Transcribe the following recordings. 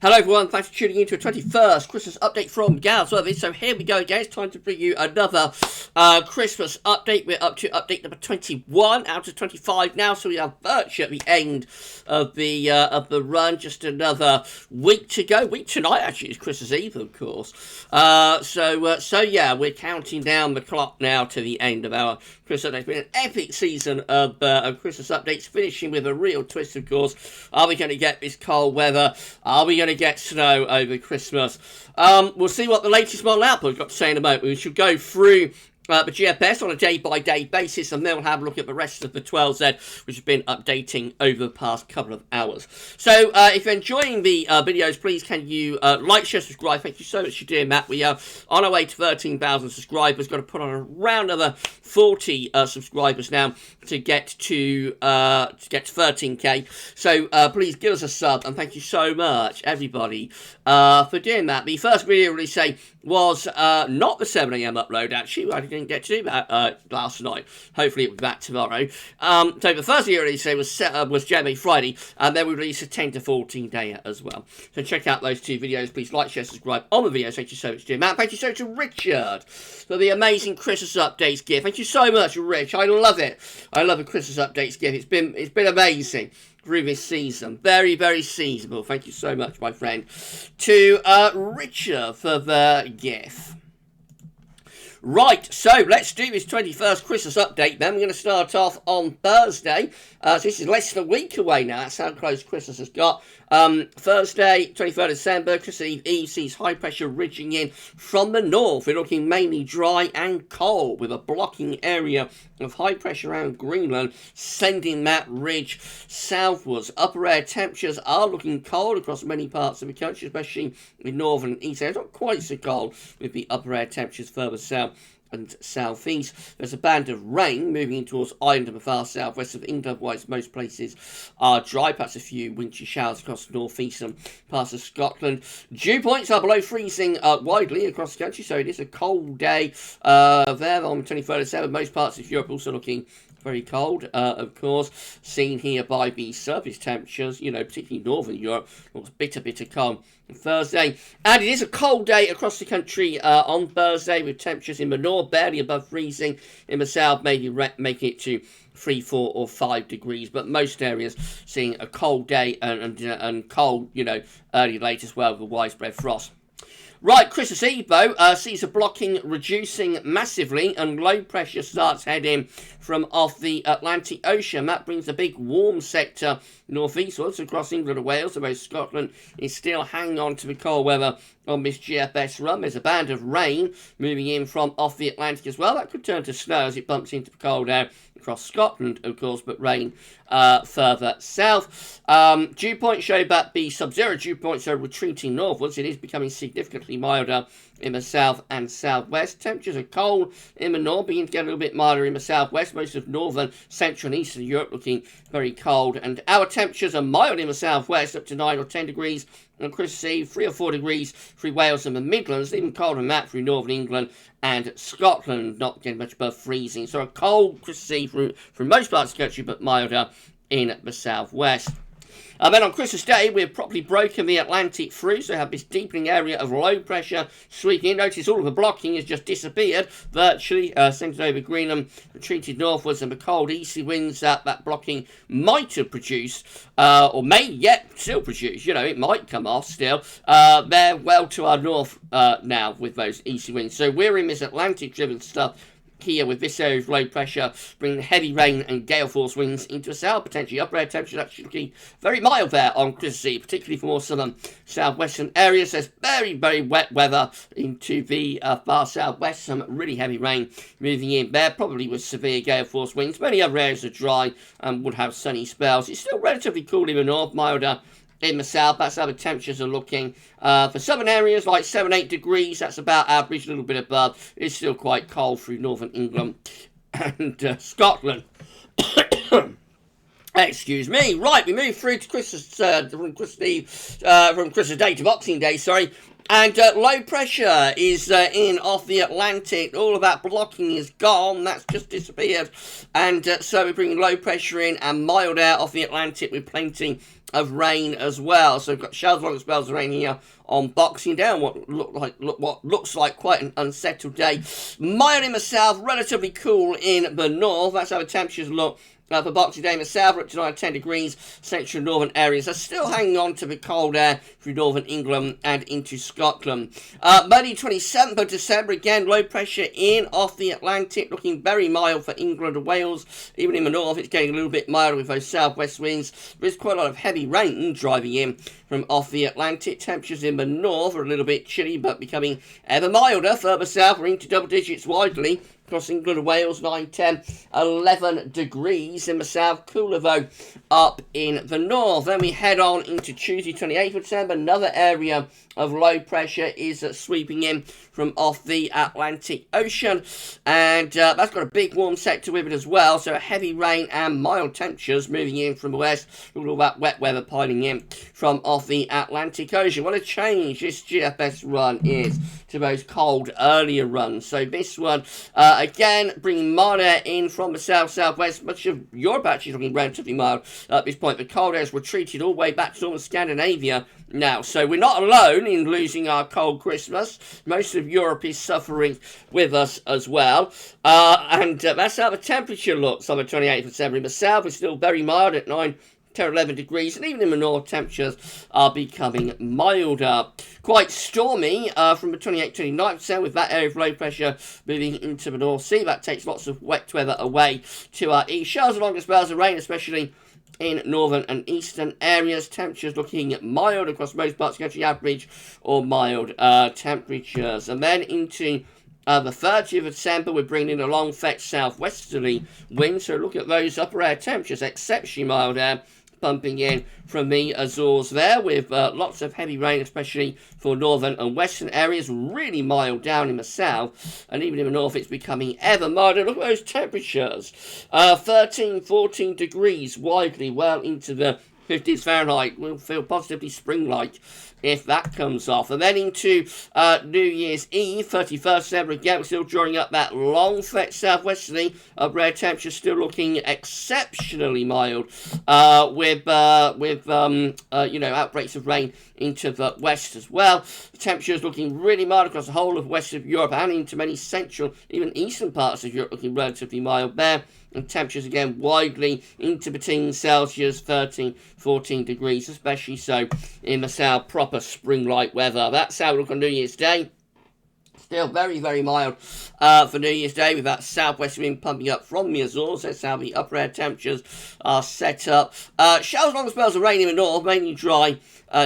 Hello everyone, thanks for tuning in to a 21st Christmas update from GWV. So here we go again, it's time to bring you another Christmas update. We're up to update number 21 out of 25 now, so we are virtually at the end of the run. Just another week to go. Week tonight actually is Christmas Eve, of course. So yeah, we're counting down the clock now to the end of our Christmas update. It's been an epic season of Christmas updates, finishing with a real twist, of course. Are we going to get this cold weather? Are we going to get snow over Christmas? We'll see what the latest model output has got to say in a moment. We should go through the GFS on a day-by-day basis, and then we'll have a look at the rest of the 12Z, which has been updating over the past couple of hours. So, if you're enjoying the videos, please can you like, share, subscribe. Thank you so much for doing that. We are on our way to 13,000 subscribers. Got to put on around another 40 subscribers now to get to 13k. So, please give us a sub, and thank you so much, everybody, for doing that. The first video, really say, was not the 7 AM upload, actually. I didn't get to do that last night. Hopefully it will be back tomorrow. So the first video release was GWV Friday, and then we released a 10 to 14 day as well. So check out those two videos. Please like, share, subscribe on the videos. Thank you so much to Matt. Thank you so much to Richard for the amazing Christmas updates gift. Thank you so much, Rich. I love it. I love a Christmas updates gift. It's been amazing through this season. Very, very seasonable. Thank you so much, my friend. To Richard for the gift. Right, so let's do this 21st Christmas update then. We're going to start off on Thursday. So this is less than a week away now. That's how close Christmas has got. Thursday, 23rd December, Christmas Eve sees high pressure ridging in from the north. We're looking mainly dry and cold, with a blocking area of high pressure around Greenland, sending that ridge southwards. Upper air temperatures are looking cold across many parts of the country, especially in northern and east areas. Not quite so cold with the upper air temperatures further south and southeast. There's a band of rain moving in towards Ireland and the far southwest of England, whilst most places are dry. Perhaps a few wintry showers across the northeastern parts of Scotland. Dew points are below freezing widely across the country, so it is a cold day there on the 23rd of December. Most parts of Europe also looking very cold, of course, seen here by the surface temperatures, particularly northern Europe, looks bitter cold on Thursday. And it is a cold day across the country on Thursday, with temperatures in the north barely above freezing, in the south maybe making it to 3, 4 or 5 degrees, but most areas seeing a cold day and cold, early late as well, with widespread frost. Right, Christmas Eve, though, sees a blocking reducing massively, and low pressure starts heading from off the Atlantic Ocean. That brings a big warm sector northeastwards across England and Wales, although Scotland is still hanging on to the cold weather on this GFS run. There's a band of rain moving in from off the Atlantic as well. That could turn to snow as it bumps into the cold air across Scotland, of course, but rain further south. Dew points show that the sub-zero dew points are retreating northwards. It is becoming significantly milder in the south and southwest. Temperatures are cold in the north, beginning to get a little bit milder in the southwest. Most of northern, central and eastern Europe looking very cold. And our temperatures are mild in the southwest, up to 9 or 10 degrees. On Christmas Eve, 3 or 4 degrees through Wales and the Midlands, even colder than that through northern England and Scotland, not getting much above freezing. So a cold Christmas Eve through most parts of the country, but milder in the southwest. Then on Christmas Day, we've properly broken the Atlantic through, so we have this deepening area of low pressure sweeping in. Notice all of the blocking has just disappeared, virtually, centred over Greenland, retreated northwards, and the cold easterly winds that blocking might have produced, or may yet still produce, it might come off still. They're well to our north now with those easterly winds. So we're in this Atlantic-driven stuff here with this area of low pressure, bringing heavy rain and gale force winds into the south, potentially upper air temperatures actually looking very mild there on Christmas Eve, particularly for more southern southwestern areas. There's very, very wet weather into the far southwest, some really heavy rain moving in there, probably with severe gale force winds. Many other areas are dry and would have sunny spells. It's still relatively cool in the north, milder in the south. That's how the temperatures are looking. For southern areas like 7, 8 degrees, that's about average, a little bit above. It's still quite cold through northern England and Scotland. Excuse me. Right, we move through to Christmas, from Christmas Day to Boxing Day, sorry. And low pressure is in off the Atlantic. All of that blocking is gone. That's just disappeared. And so we're bringing low pressure in and mild air off the Atlantic with plenty of rain as well. So we've got showers, long spells of rain here on Boxing Day, what looks like quite an unsettled day. Mild in the south, relatively cool in the north. That's how the temperatures look. For Boxing Day in the south, up to 9 to 10 degrees. Central northern areas are still hanging on to the cold air through northern England and into Scotland. Monday, 27th of December, again, low pressure in off the Atlantic, looking very mild for England and Wales. Even in the north, it's getting a little bit milder with those southwest winds. There's quite a lot of heavy rain driving in from off the Atlantic. Temperatures in the north are a little bit chilly, but becoming ever milder. Further south, we're into double digits widely. Across England and Wales, 9, 10, 11 degrees in the south. Cooler, though, up in the north. Then we head on into Tuesday, 28th of December. Another area of low pressure is sweeping in from off the Atlantic Ocean. And that's got a big warm sector with it as well. So heavy rain and mild temperatures moving in from the west. Look at all that wet weather piling in from off the Atlantic Ocean. What a change this GFS run is to those cold earlier runs. So this one, again, bringing mild air in from the south-southwest. Much of Europe actually looking relatively mild at this point. The cold air is retreated all the way back to northern Scandinavia now. So we're not alone in losing our cold Christmas. Most of Europe is suffering with us as well. And that's how the temperature looks on the 28th of December. In the south, it's still very mild at 9, 10, 11 degrees, and even in the north, temperatures are becoming milder. Quite stormy from the 28th to 29th, with that area of low pressure moving into the North Sea. That takes lots of wet weather away to our east. Showers and longer spells of rain, especially in northern and eastern areas. Temperatures looking mild across most parts of the country, average or mild temperatures. And then into the 30th of December, we're bringing in a long fetch southwesterly wind. So look at those upper air temperatures, exceptionally mild air pumping in from the Azores there, with lots of heavy rain, especially for northern and western areas. Really mild down in the south, and even in the north it's becoming ever milder. Look at those temperatures, 13, 14 degrees widely, well into the 50s Fahrenheit. We'll feel positively spring-like if that comes off. And then into New Year's Eve, 31st December, again, we're still drawing up that long fetch southwesterly. Upper air temperature still looking exceptionally mild, with outbreaks of rain into the west as well. The temperature is looking really mild across the whole of west of Europe and into many central, even eastern parts of Europe, looking relatively mild there. And temperatures again widely into between Celsius, 13, 14 degrees, especially so in the south, proper spring-like weather. That's how we look on New Year's Day. Still very, very mild for New Year's Day, with that southwest wind pumping up from the Azores. That's how the upper air temperatures are set up. Showers, long spells of rain in the north, mainly dry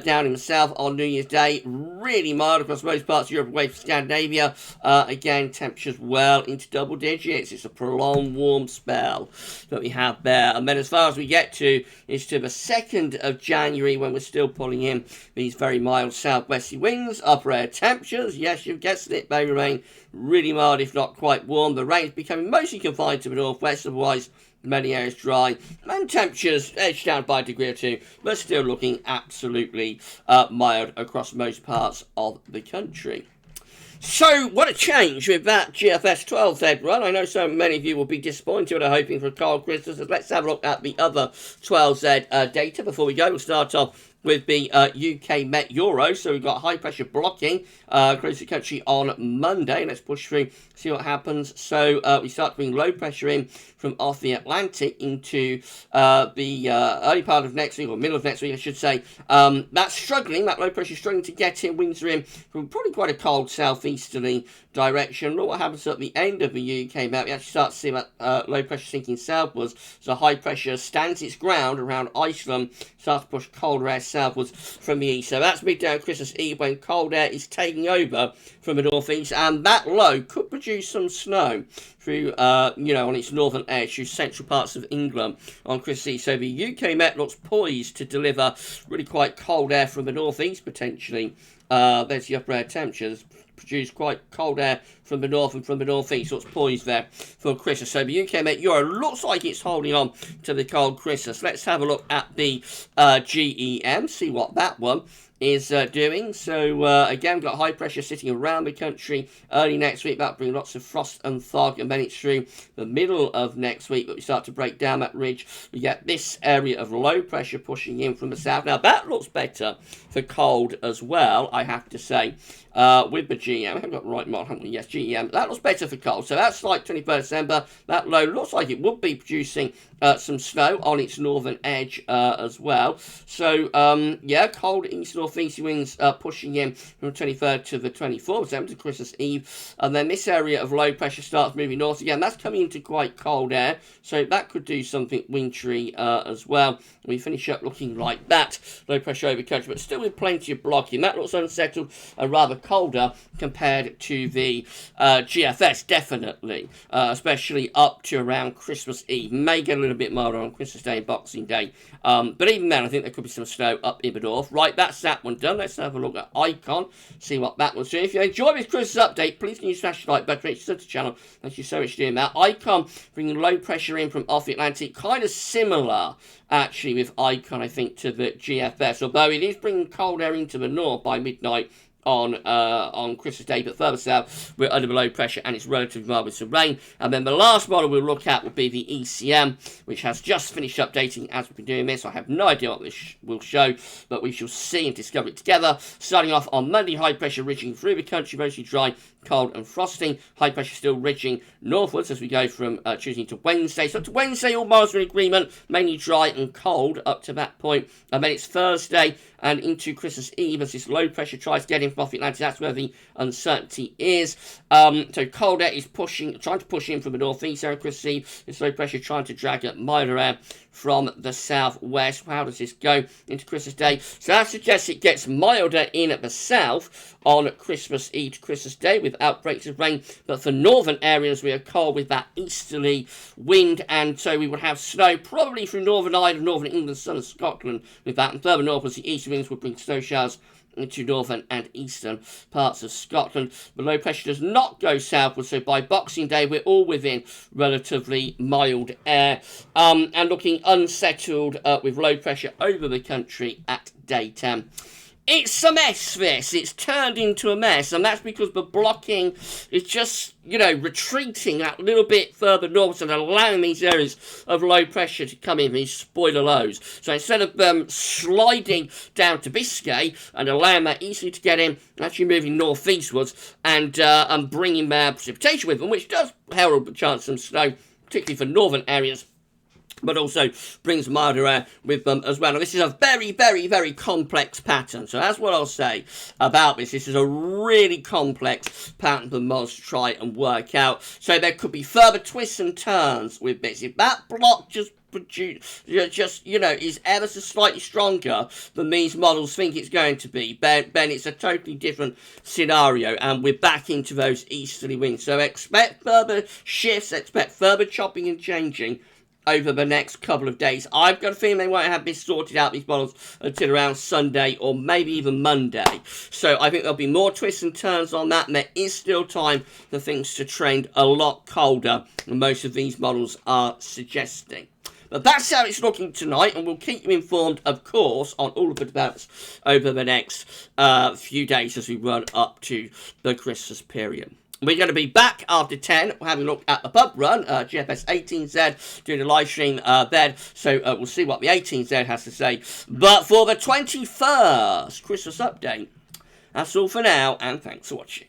down in the south on New Year's Day. Really mild across most parts of Europe away from Scandinavia. Again, temperatures well into double digits. It's a prolonged warm spell that we have there. And then as far as we get to is to the 2nd of January, when we're still pulling in these very mild southwesterly winds. Upper air temperatures, yes, you've guessed it, they remain really mild, if not quite warm. The rain is becoming mostly confined to the northwest, otherwise many areas dry, and temperatures edged down by a degree or two, but still looking absolutely mild across most parts of the country. So, what a change with that GFS 12Z run. I know so many of you will be disappointed and are hoping for a cold Christmas. Let's have a look at the other 12Z data before we go. We'll start off with the UK Met Euro. So we've got high pressure blocking across the country on Monday. Let's push through, see what happens. So we start to bring low pressure in from off the Atlantic into the early part of next week, or middle of next week, I should say. That's struggling, that low pressure is struggling to get in. Winds are in from probably quite a cold southeasterly direction. Look what happens at the end of the UK Met. We actually start to see that low pressure sinking southwards. So high pressure stands its ground around Iceland, starts to push colder air southwards from the east. So that's midday on Christmas Eve, when cold air is taking over from the northeast, and that low could produce some snow through, on its northern edge, through central parts of England on Christmas Eve. So the UK Met looks poised to deliver really quite cold air from the northeast, potentially. There's the upper air temperatures. produce quite cold air from the north and from the northeast, so it's poised there for Christmas. So the UK Met Euro looks like it's holding on to the cold Christmas. Let's have a look at the GEM, see what that one is doing. So again, we've got high pressure sitting around the country early next week. That'll bring lots of frost and fog, and then it's through the middle of next week that we start to break down that ridge. We get this area of low pressure pushing in from the south. Now that looks better for cold as well, I have to say. With the GEM, I haven't got the right model, haven't we? Yes, GEM. That looks better for cold. So that's like 21st December. That low looks like it would be producing some snow on its northern edge as well. So, yeah, cold east northeast winds pushing in from the 23rd to the 24th December to Christmas Eve. And then this area of low pressure starts moving north again. That's coming into quite cold air. So that could do something wintry as well. We finish up looking like that. Low pressure over country, but still with plenty of blocking. That looks unsettled and rather colder compared to the GFS, definitely, especially up to around Christmas Eve. May get a little bit milder on Christmas Day and Boxing Day, but even then I think there could be some snow up in the north. Right, that's that one done. Let's have a look at Icon, see what that one's doing. If you enjoy this Christmas update, please can you smash the like button, subscribe to the channel. Thank you so much for doing that. Icon bringing low pressure in from off the Atlantic, kind of similar actually with Icon, I think, to the GFS, although it is bringing cold air into the north by midnight on Christmas Day, but further south we're under low pressure and it's relatively mild with some rain. And then the last model we'll look at will be the ECM, which has just finished updating as we've been doing this. I have no idea what this will show, but we shall see and discover it together. Starting off on Monday, high pressure ridging through the country, mostly dry, cold and frosting. High pressure still ridging northwards as we go from Tuesday to Wednesday. So to Wednesday, all miles are in agreement, mainly dry and cold up to that point. And then it's Thursday and into Christmas Eve as this low pressure tries to get in from off the Atlantic. That's where the uncertainty is. So cold air is trying to push in from the northeast there on Christmas Eve. This low pressure trying to drag up milder air from the southwest. How does this go into Christmas Day? So that suggests it gets milder in at the south on Christmas Eve to Christmas Day with outbreaks of rain, but for northern areas we are cold with that easterly wind, and so we would have snow probably through Northern Ireland, Northern England, southern Scotland with that, and further northwards the east winds would bring snow showers into northern and eastern parts of Scotland. The low pressure does not go southward, so by Boxing Day we're all within relatively mild air, and looking unsettled with low pressure over the country at daytime. It's a mess, this. It's turned into a mess, and that's because the blocking is just, you know, retreating that little bit further north and allowing these areas of low pressure to come in, these spoiler lows. So instead of sliding down to Biscay and allowing that easily to get in, actually moving northeastwards and bringing precipitation with them, which does herald the chance of some snow, particularly for northern areas, but also brings milder air with them as well. Now, this is a very, very, very complex pattern. So that's what I'll say about this. This is a really complex pattern for models to try and work out. So there could be further twists and turns with this. If that block is ever so slightly stronger than these models think it's going to be, then it's a totally different scenario, and we're back into those easterly winds. So expect further shifts, expect further chopping and changing over the next couple of days. I've got a feeling they won't have this sorted out, these models, until around Sunday or maybe even Monday. So I think there'll be more twists and turns on that, and there is still time for things to trend a lot colder than most of these models are suggesting. But that's how it's looking tonight, and we'll keep you informed, of course, on all of the developments over the next few days as we run up to the Christmas period. We're going to be back after 10, having a look at the pub run, GFS 18Z, doing a live stream then, so we'll see what the 18Z has to say. But for the 21st Christmas update, that's all for now, and thanks for watching.